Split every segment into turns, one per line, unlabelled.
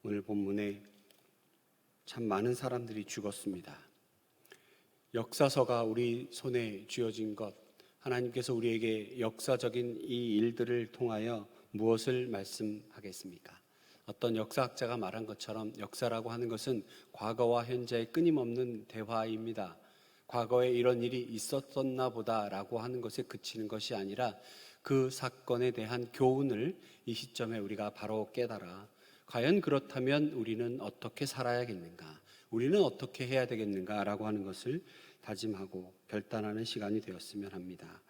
오늘 본문에 참 많은 사람들이 죽었습니다. 역사서가 우리 손에 쥐어진 것, 하나님께서 우리에게 역사적인 이 일들을 통하여 무엇을 말씀하겠습니까? 어떤 역사학자가 말한 것처럼 역사라고 하는 것은 과거와 현재의 끊임없는 대화입니다. 과거에 이런 일이 있었었나 보다라고 하는 것에 그치는 것이 아니라 그 사건에 대한 교훈을 이 시점에 우리가 바로 깨달아 과연 그렇다면 우리는 어떻게 살아야겠는가, 우리는 어떻게 해야 되겠는가라고 하는 것을 다짐하고 결단하는 시간이 되었으면 합니다.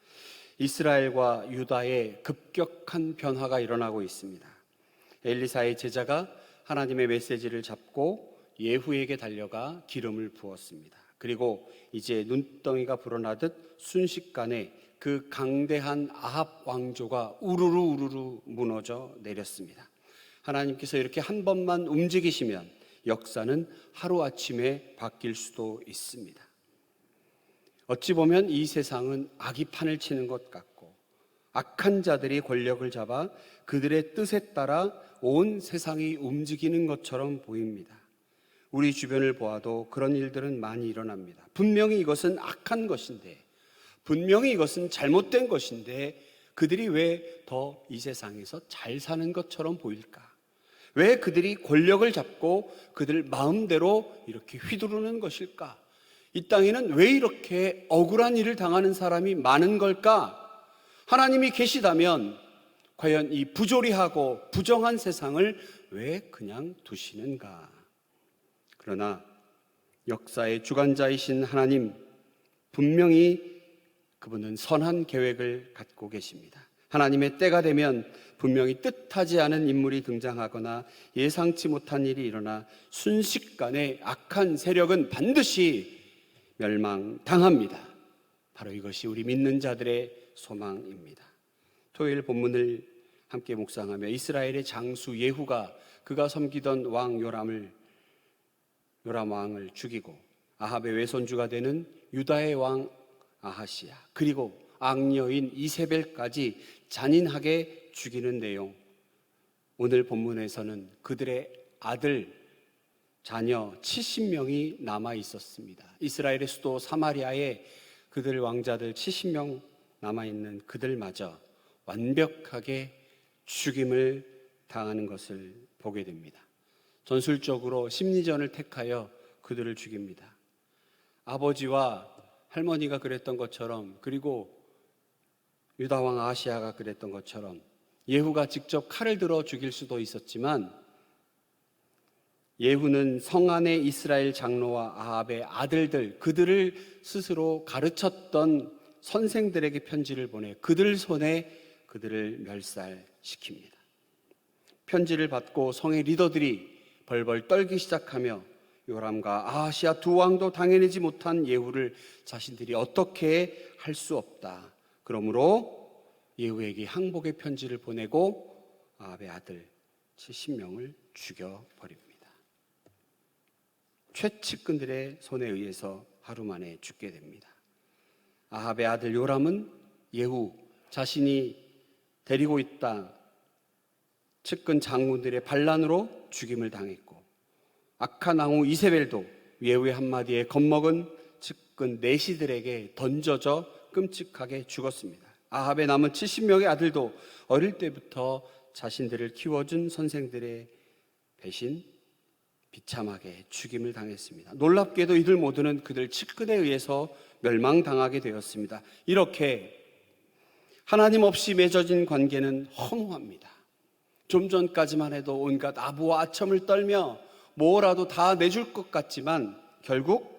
이스라엘과 유다의 급격한 변화가 일어나고 있습니다. 엘리사의 제자가 하나님의 메시지를 잡고 예후에게 달려가 기름을 부었습니다. 그리고 이제 눈덩이가 불어나듯 순식간에 그 강대한 아합 왕조가 우르르 무너져 내렸습니다. 하나님께서 이렇게 한 번만 움직이시면 역사는 하루아침에 바뀔 수도 있습니다. 어찌 보면 이 세상은 악이 판을 치는 것 같고 악한 자들이 권력을 잡아 그들의 뜻에 따라 온 세상이 움직이는 것처럼 보입니다. 우리 주변을 보아도 그런 일들은 많이 일어납니다. 분명히 이것은 악한 것인데, 분명히 이것은 잘못된 것인데 그들이 왜 더 이 세상에서 잘 사는 것처럼 보일까? 왜 그들이 권력을 잡고 그들 마음대로 이렇게 휘두르는 것일까? 이 땅에는 왜 이렇게 억울한 일을 당하는 사람이 많은 걸까? 하나님이 계시다면 과연 이 부조리하고 부정한 세상을 왜 그냥 두시는가? 그러나 역사의 주관자이신 하나님, 분명히 그분은 선한 계획을 갖고 계십니다. 하나님의 때가 되면 분명히 뜻하지 않은 인물이 등장하거나 예상치 못한 일이 일어나 순식간에 악한 세력은 반드시 멸망당합니다. 바로 이것이 우리 믿는 자들의 소망입니다. 토요일 본문을 함께 묵상하며 이스라엘의 장수 예후가 그가 섬기던 왕 요람 왕을 죽이고 아합의 외손주가 되는 유다의 왕 아하시야, 그리고 악녀인 이세벨까지 잔인하게 죽이는 내용, 오늘 본문에서는 그들의 아들, 자녀 70명이 남아 있었습니다. 이스라엘의 수도 사마리아에 그들 왕자들 70명 남아있는 그들마저 완벽하게 죽임을 당하는 것을 보게 됩니다. 전술적으로 심리전을 택하여 그들을 죽입니다. 아버지와 할머니가 그랬던 것처럼, 그리고 유다왕 아하시야가 그랬던 것처럼 예후가 직접 칼을 들어 죽일 수도 있었지만 예후는 성 안의 이스라엘 장로와 아합의 아들들, 그들을 스스로 가르쳤던 선생들에게 편지를 보내 그들 손에 그들을 멸살시킵니다. 편지를 받고 성의 리더들이 벌벌 떨기 시작하며 요람과 아하시야 두 왕도 당해내지 못한 예후를 자신들이 어떻게 할 수 없다. 그러므로 예후에게 항복의 편지를 보내고 아합의 아들 70명을 죽여버립니다. 최측근들의 손에 의해서 하루 만에 죽게 됩니다. 아합의 아들 요람은 예후 자신이 데리고 있다 측근 장군들의 반란으로 죽임을 당했고, 악한 왕후 이세벨도 예후의 한마디에 겁먹은 측근 내시들에게 던져져 끔찍하게 죽었습니다. 아합의 남은 70명의 아들도 어릴 때부터 자신들을 키워준 선생들의 배신, 비참하게 죽임을 당했습니다. 놀랍게도 이들 모두는 그들 측근에 의해서 멸망당하게 되었습니다. 이렇게 하나님 없이 맺어진 관계는 허무합니다. 좀 전까지만 해도 온갖 아부와 아첨을 떨며 뭐라도 다 내줄 것 같지만 결국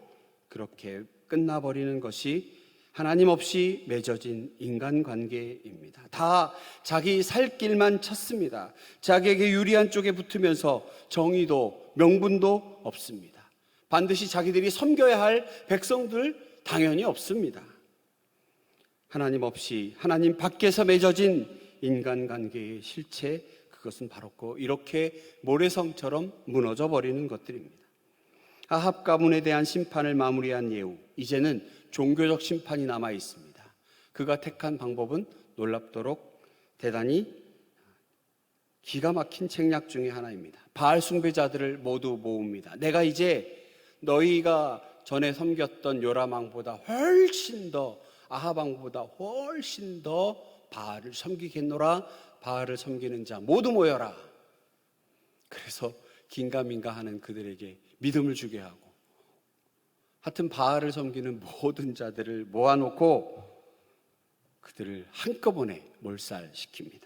그렇게 끝나버리는 것이 하나님 없이 맺어진 인간관계입니다. 다 자기 살 길만 찾습니다. 자기에게 유리한 쪽에 붙으면서 정의도 명분도 없습니다. 반드시 자기들이 섬겨야 할 백성들 당연히 없습니다. 하나님 없이 하나님 밖에서 맺어진 인간관계의 실체, 그것은 바로 이렇게 모래성처럼 무너져 버리는 것들입니다. 아합 가문에 대한 심판을 마무리한 예후, 이제는 종교적 심판이 남아 있습니다. 그가 택한 방법은 놀랍도록 대단히 기가 막힌 책략 중에 하나입니다. 바알 숭배자들을 모두 모읍니다. 내가 이제 너희가 전에 섬겼던 요람왕보다 훨씬 더, 아합 왕보다 훨씬 더 바알을 섬기겠노라. 바알을 섬기는 자 모두 모여라. 그래서 긴가민가 하는 그들에게 믿음을 주게 하고, 하여튼 바알을 섬기는 모든 자들을 모아놓고 그들을 한꺼번에 몰살시킵니다.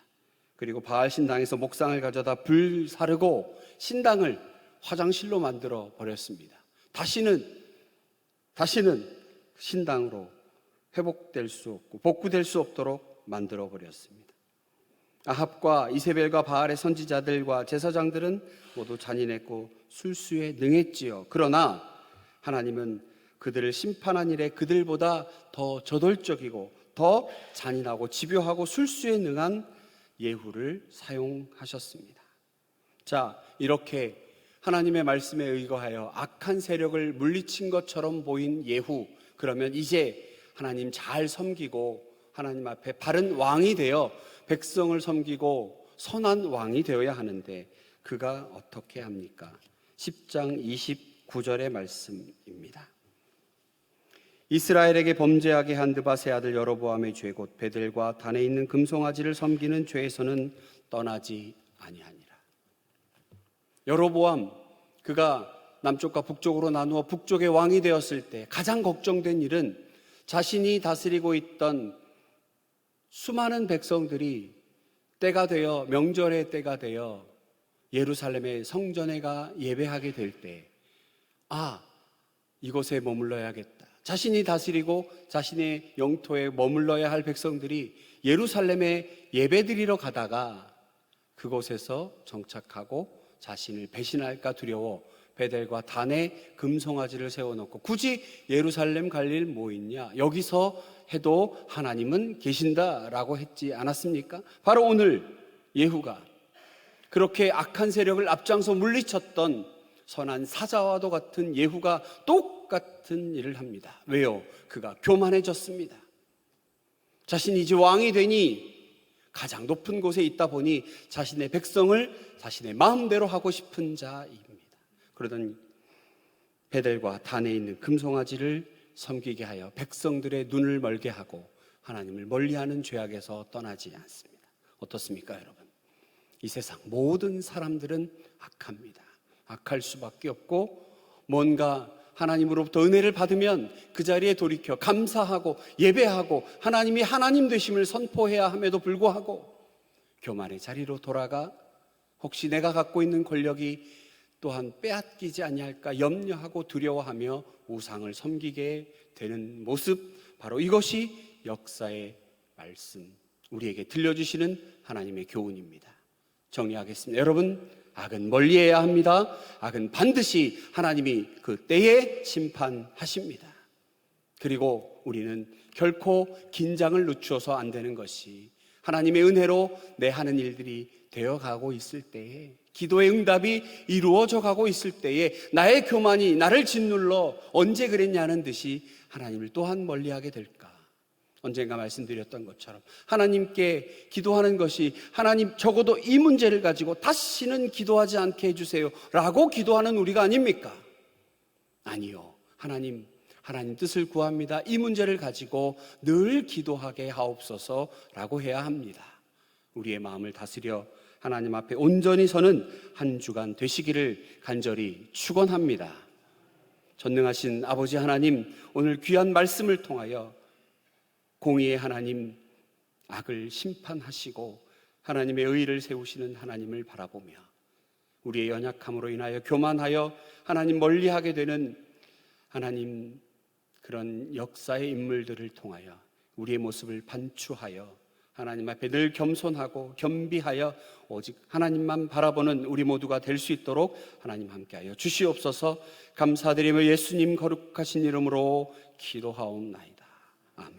그리고 바알 신당에서 목상을 가져다 불 사르고 신당을 화장실로 만들어 버렸습니다. 다시는 신당으로 회복될 수 없고 복구될 수 없도록 만들어 버렸습니다. 아합과 이세벨과 바알의 선지자들과 제사장들은 모두 잔인했고 술수에 능했지요. 그러나 하나님은 그들을 심판한 일에 그들보다 더 저돌적이고 더 잔인하고 집요하고 술수에 능한 예후를 사용하셨습니다. 자, 이렇게 하나님의 말씀에 의거하여 악한 세력을 물리친 것처럼 보인 예후, 그러면 이제 하나님 잘 섬기고 하나님 앞에 바른 왕이 되어 백성을 섬기고 선한 왕이 되어야 하는데 그가 어떻게 합니까? 10장 29절의 말씀입니다. 이스라엘에게 범죄하게 한 느밧의 아들 여로보암의 죄 곧 베델과 단에 있는 금송아지를 섬기는 죄에서는 떠나지 아니하니라. 여로보암, 그가 남쪽과 북쪽으로 나누어 북쪽의 왕이 되었을 때 가장 걱정된 일은 자신이 다스리고 있던 수많은 백성들이 때가 되어, 명절의 때가 되어 예루살렘의 성전에 가 예배하게 될 때, 이곳에 머물러야겠다. 자신이 다스리고 자신의 영토에 머물러야 할 백성들이 예루살렘에 예배드리러 가다가 그곳에서 정착하고 자신을 배신할까 두려워 베델과 단에 금송아지를 세워놓고 굳이 예루살렘 갈 일 뭐 있냐? 여기서 해도 하나님은 계신다라고 했지 않았습니까? 바로 오늘 예후가 그렇게 악한 세력을 앞장서 물리쳤던 선한 사자와도 같은 예후가 똑같은 일을 합니다. 왜요? 그가 교만해졌습니다. 자신이 이제 왕이 되니 가장 높은 곳에 있다 보니 자신의 백성을 자신의 마음대로 하고 싶은 자입니다. 그러던 베델과 단에 있는 금송아지를 섬기게 하여 백성들의 눈을 멀게 하고 하나님을 멀리하는 죄악에서 떠나지 않습니다. 어떻습니까, 여러분? 이 세상 모든 사람들은 악합니다. 악할 수밖에 없고 뭔가 하나님으로부터 은혜를 받으면 그 자리에 돌이켜 감사하고 예배하고 하나님이 하나님 되심을 선포해야 함에도 불구하고 교만의 자리로 돌아가 혹시 내가 갖고 있는 권력이 또한 빼앗기지 아니할까 염려하고 두려워하며 우상을 섬기게 되는 모습, 바로 이것이 역사의 말씀, 우리에게 들려주시는 하나님의 교훈입니다. 정리하겠습니다. 여러분, 악은 멀리해야 합니다. 악은 반드시 하나님이 그 때에 심판하십니다. 그리고 우리는 결코 긴장을 늦추어서 안 되는 것이 하나님의 은혜로 내 하는 일들이 되어가고 있을 때에, 기도의 응답이 이루어져 가고 있을 때에 나의 교만이 나를 짓눌러 언제 그랬냐는 듯이 하나님을 또한 멀리하게 될까? 언젠가 말씀드렸던 것처럼 하나님께 기도하는 것이 하나님 적어도 이 문제를 가지고 다시는 기도하지 않게 해주세요 라고 기도하는 우리가 아닙니까? 아니요. 하나님 뜻을 구합니다. 이 문제를 가지고 늘 기도하게 하옵소서 라고 해야 합니다. 우리의 마음을 다스려 하나님 앞에 온전히 서는 한 주간 되시기를 간절히 축원합니다. 전능하신 아버지 하나님, 오늘 귀한 말씀을 통하여 공의의 하나님, 악을 심판하시고 하나님의 의를 세우시는 하나님을 바라보며 우리의 연약함으로 인하여 교만하여 하나님 멀리하게 되는 하나님 그런 역사의 인물들을 통하여 우리의 모습을 반추하여 하나님 앞에 늘 겸손하고 겸비하여 오직 하나님만 바라보는 우리 모두가 될 수 있도록 하나님 함께하여 주시옵소서. 감사드리며 예수님 거룩하신 이름으로 기도하옵나이다. 아멘.